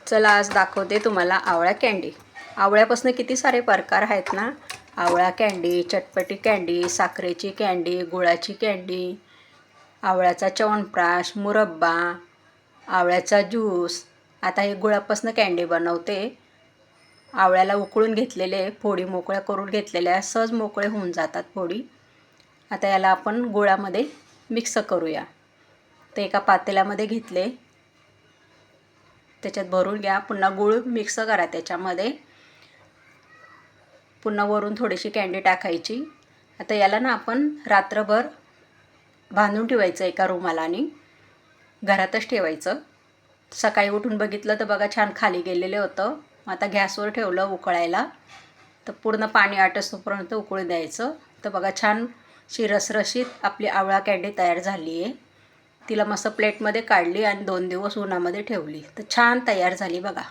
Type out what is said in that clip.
चला आज दाखवते तुम्हाला आवळा कँडी। आवळ्यापासून किती सारे प्रकार आहेत ना। आवळा कँडी, चटपटी कँडी, साखरेची कँडी, गुळाची कँडी, आवळ्याचा च्यवनप्राश, मुरब्बा, आवळ्याचा ज्यूस। आता हे गुळापासून कँडी बनवते। आवळ्याला उकळून घेतलेले, फोडी मोकळ्या करून घेतलेल्या, सहज मोकळे होऊन जातात फोडी। आता याला आपण गुळामध्ये मिक्स करूया। तर एका पातेल्यामध्ये घेतले, त्याच्यात भरून घ्या। पुन्हा गूळ मिक्स करा त्याच्यामध्ये। पुन्हा वरून थोडीशी कँडी टाकायची। आता याला ना आपण रात्रभर बांधून ठेवायचं एका रुमालाने, घरातच ठेवायचं। सकाळी उठून बघितलं तर बघा छान खाली गेलेलं होतं। आता गॅसवर ठेवलं उकळायला, तर पूर्ण पाणी आटोपर्यंत उकळू द्यायचं। तर बघा छान रसरशीत आपली आवळा कँडी तयार झाली आहे। तिला मस्त प्लेटमध्ये काढली आणि 2 दिवस उन्हामध्ये ठेवली, तर छान तयार झाली बघा।